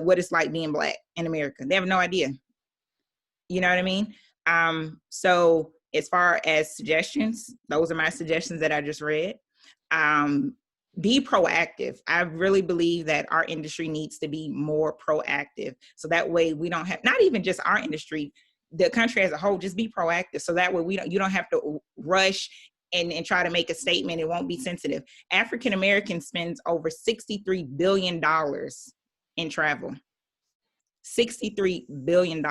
what it's like being Black in America. They have no idea. You know what I mean? So as far as suggestions, those are my suggestions that I just read. Be proactive. I really believe that our industry needs to be more proactive. So that way we don't have, not even just our industry, the country as a whole, just be proactive. So that way you don't have to rush and try to make a statement. It won't be sensitive. African Americans spends over $63 billion in travel. $63 billion.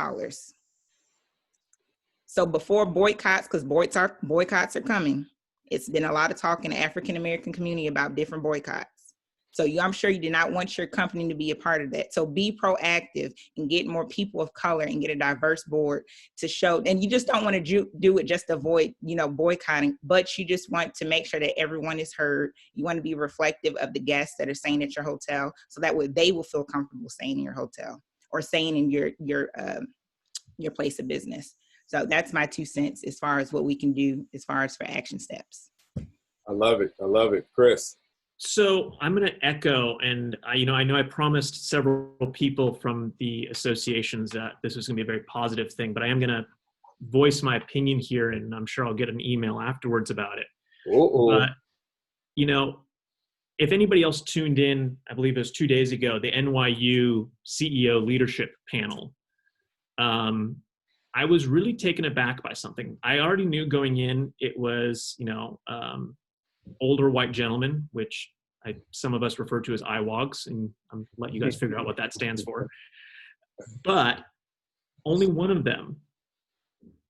So before boycotts, because boycotts are coming, it's been a lot of talk in the African American community about different boycotts. So I'm sure you do not want your company to be a part of that. So be proactive and get more people of color and get a diverse board to show. And you just don't want to do it just to avoid, boycotting, but you just want to make sure that everyone is heard. You want to be reflective of the guests that are staying at your hotel, so that way they will feel comfortable staying in your hotel or staying in your place of business. So that's my 2 cents as far as what we can do as far as for action steps. I love it. I love it. Chris. So I'm going to echo, and I know I promised several people from the associations that this was going to be a very positive thing, but I am going to voice my opinion here, and I'm sure I'll get an email afterwards about it. But, if anybody else tuned in, I believe it was 2 days ago, the NYU CEO leadership panel, I was really taken aback by something. I already knew going in, it was, older white gentlemen, which some of us refer to as IWOGs, and I'm let you guys figure out what that stands for. But only one of them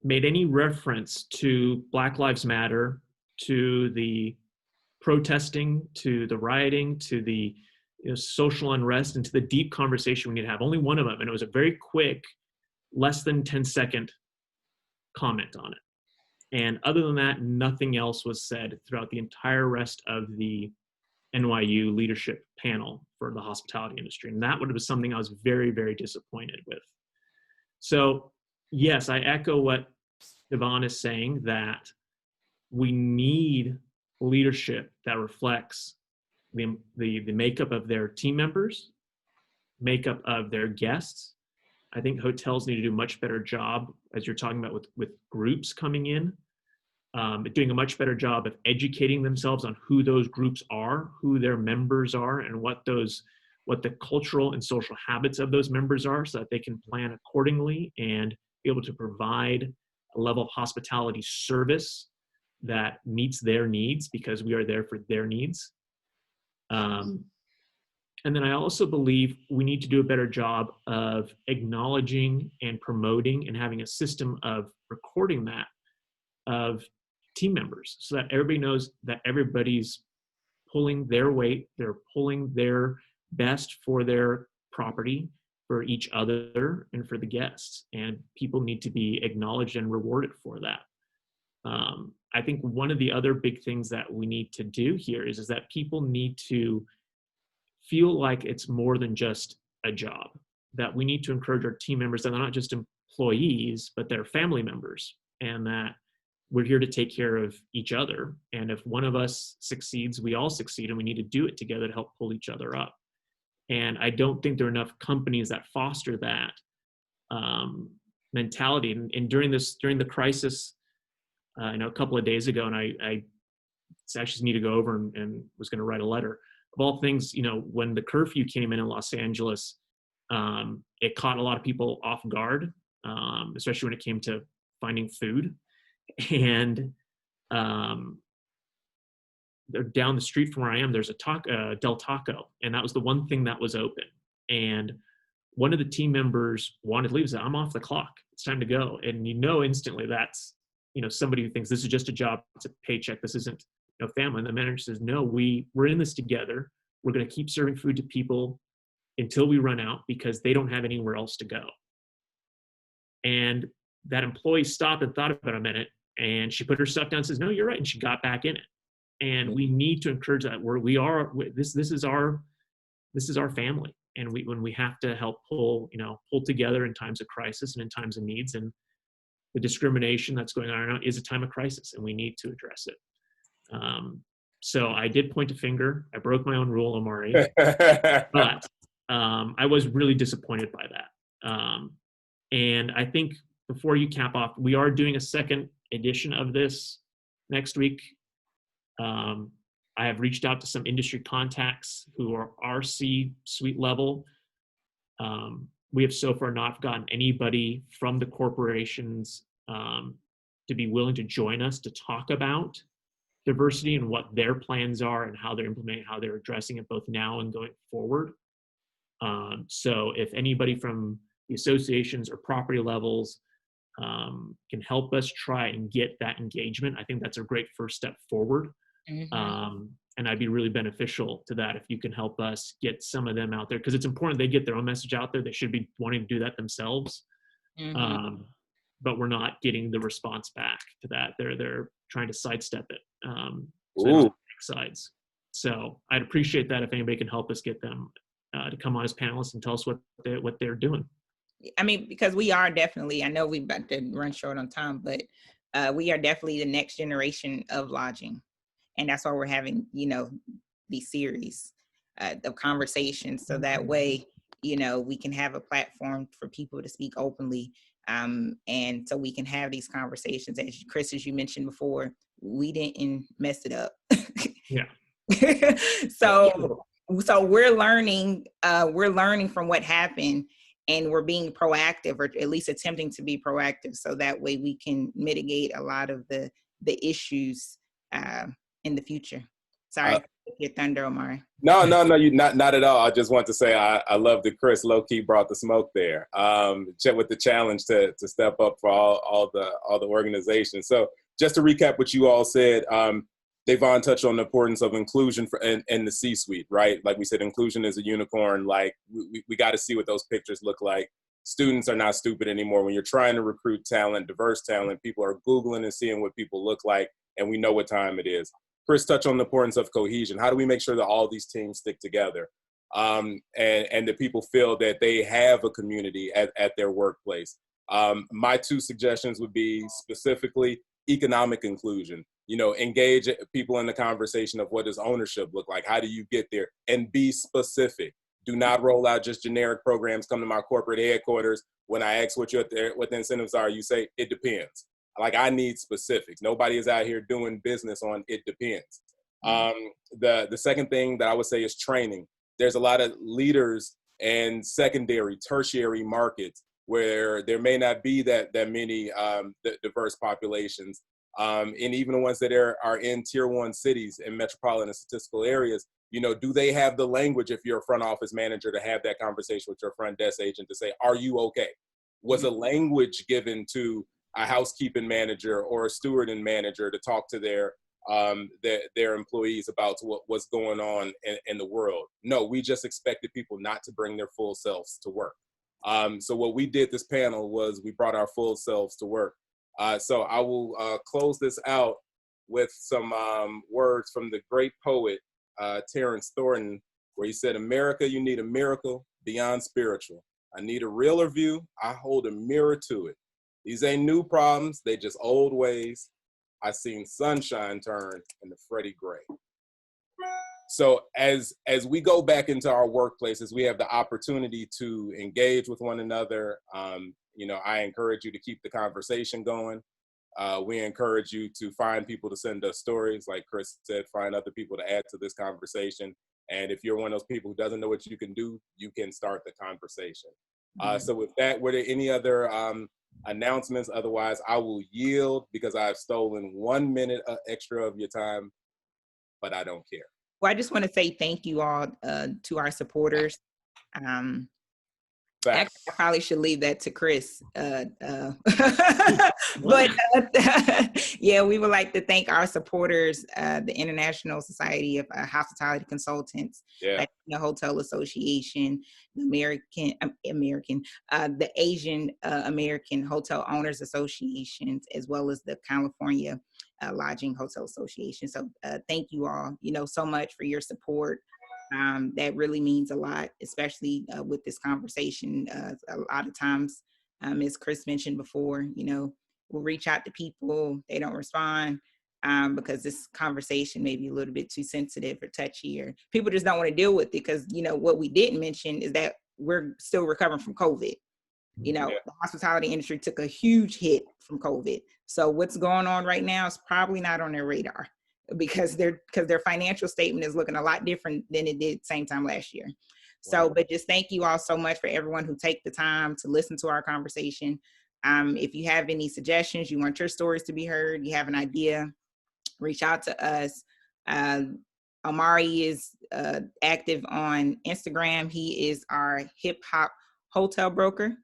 made any reference to Black Lives Matter, to the protesting, to the rioting, to the social unrest, and to the deep conversation we need to have. Only one of them, and it was a very quick, less than 10-second comment on it. And other than that, nothing else was said throughout the entire rest of the NYU leadership panel for the hospitality industry. And that would have been something I was very, very disappointed with. So yes, I echo what Davonne is saying, that we need leadership that reflects the makeup of their team members, makeup of their guests. I think hotels need to do a much better job, as you're talking about with groups coming in, doing a much better job of educating themselves on who those groups are, who their members are, and what the cultural and social habits of those members are, so that they can plan accordingly and be able to provide a level of hospitality service that meets their needs, because we are there for their needs. And then I also believe we need to do a better job of acknowledging and promoting and having a system of recording that of team members, so that everybody knows that everybody's pulling their weight, they're pulling their best for their property, for each other, and for the guests. And people need to be acknowledged and rewarded for that. I think one of the other big things that we need to do here is that people need to feel like it's more than just a job, that we need to encourage our team members that they're not just employees, but they're family members, and that we're here to take care of each other. And if one of us succeeds, we all succeed, and we need to do it together to help pull each other up. And I don't think there are enough companies that foster that mentality. And during the crisis, a couple of days ago, and I actually need to go over and was going to write a letter. Of all things, when the curfew came in Los Angeles, it caught a lot of people off guard, especially when it came to finding food. And down the street from where I am, there's a Del Taco, and that was the one thing that was open. And one of the team members wanted to leave, said, "I'm off the clock. It's time to go." And instantly that's somebody who thinks this is just a job, it's a paycheck, this isn't family. And the manager says, "No, we're in this together. We're going to keep serving food to people until we run out, because they don't have anywhere else to go." And that employee stopped and thought about it a minute, and she put her stuff down and says, "No, you're right." And she got back in it. And we need to encourage that. This is our family. And we have to help pull together in times of crisis and in times of needs. And the discrimination that's going on right now is a time of crisis, and we need to address it. So I did point a finger. I broke my own rule, Omari, but I was really disappointed by that. And I think before you cap off, we are doing a second edition of this next week. I have reached out to some industry contacts who are RC suite level. We have so far not gotten anybody from the corporations to be willing to join us to talk about diversity and what their plans are and how they're implementing, how they're addressing it both now and going forward. So if anybody from the associations or property levels can help us try and get that engagement, I think that's a great first step forward. And I'd be really beneficial to that if you can help us get some of them out there, because it's important they get their own message out there. They should be wanting to do that themselves. But we're not getting the response back to that. They're trying to sidestep it. So sides. So I'd appreciate that if anybody can help us get them to come on as panelists and tell us what they're doing. I mean, because we are definitely, I know we're about to run short on time, but we are definitely the next generation of lodging. And that's why we're having, these series of conversations. So that way, we can have a platform for people to speak openly. And so we can have these conversations. As Chris, as you mentioned before, we didn't mess it up. Yeah. So we're learning from what happened, and we're being proactive, or at least attempting to be proactive. So that way we can mitigate a lot of the issues in the future. Sorry, your thunder, Omari. No, you not at all. I just want to say I love that Chris low key brought the smoke there. With the challenge to step up for all the organizations. So just to recap what you all said, Davonne touched on the importance of inclusion in the C-suite, right? Like we said, inclusion is a unicorn. Like we got to see what those pictures look like. Students are not stupid anymore. When you're trying to recruit talent, diverse talent, people are Googling and seeing what people look like, and we know what time it is. Chris touched on the importance of cohesion. How do we make sure that all these teams stick together and that people feel that they have a community at their workplace? My two suggestions would be specifically economic inclusion. Engage people in the conversation of what does ownership look like? How do you get there? And be specific. Do not roll out just generic programs. Come to my corporate headquarters. When I ask what the incentives are, you say, it depends. Like, I need specifics. Nobody is out here doing business on it depends. The second thing that I would say is training. There's a lot of leaders and secondary, tertiary markets where there may not be that many diverse populations. And even the ones that are in tier 1 cities and metropolitan statistical areas, do they have the language, if you're a front office manager, to have that conversation with your front desk agent to say, are you okay? Was a language given to a housekeeping manager or a stewarding manager to talk to their employees about what's going on in the world? No, we just expected people not to bring their full selves to work. So what we did this panel was we brought our full selves to work. So I will close this out with some words from the great poet, Terence Thornton, where he said, America, you need a miracle beyond spiritual. I need a realer view. I hold a mirror to it. These ain't new problems. They just old ways. I seen sunshine turn into Freddie Gray. So as we go back into our workplaces, we have the opportunity to engage with one another. I encourage you to keep the conversation going. We encourage you to find people to send us stories. Like Chris said, find other people to add to this conversation. And if you're one of those people who doesn't know what you can do, you can start the conversation. So with that, were there any other announcements? Otherwise, I will yield because I've stolen 1 minute extra of your time, but I don't care. Well, I just want to say thank you all to our supporters. Actually, I probably should leave that to Chris. But yeah, we would like to thank our supporters, the International Society of Hospitality Consultants, the Hotel Association, the the Asian American Hotel Owners Associations, as well as the California Lodging Hotel Association. So thank you all, so much for your support. That really means a lot, especially with this conversation. A lot of times, as Chris mentioned before, we'll reach out to people. They don't respond because this conversation may be a little bit too sensitive or touchy, or people just don't want to deal with it because, you know, what we didn't mention is that we're still recovering from COVID. You know, the hospitality industry took a huge hit from COVID. So what's going on right now is probably not on their radar because their financial statement is looking a lot different than it did same time last year. So, but just thank you all so much for everyone who take the time to listen to our conversation. If you have any suggestions, you want your stories to be heard, you have an idea, reach out to us. Omari is active on Instagram. He is our hip hop hotel broker.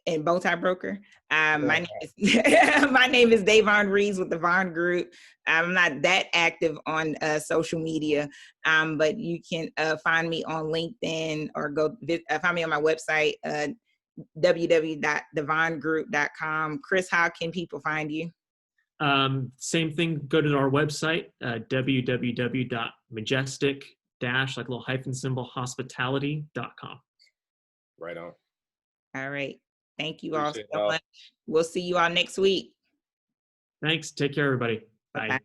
And bow tie broker. My name is Davonne Reaves with the Vonne Group. I'm not that active on social media, but you can find me on LinkedIn or find me on my website, www.davonnegroup.com. Chris, how can people find you? Same thing, go to our website, www.majestic- like a little hyphen symbol, hospitality.com. Right on. All right. Thank you all so much. We'll see you all next week. Thanks. Take care, everybody. Bye. Bye.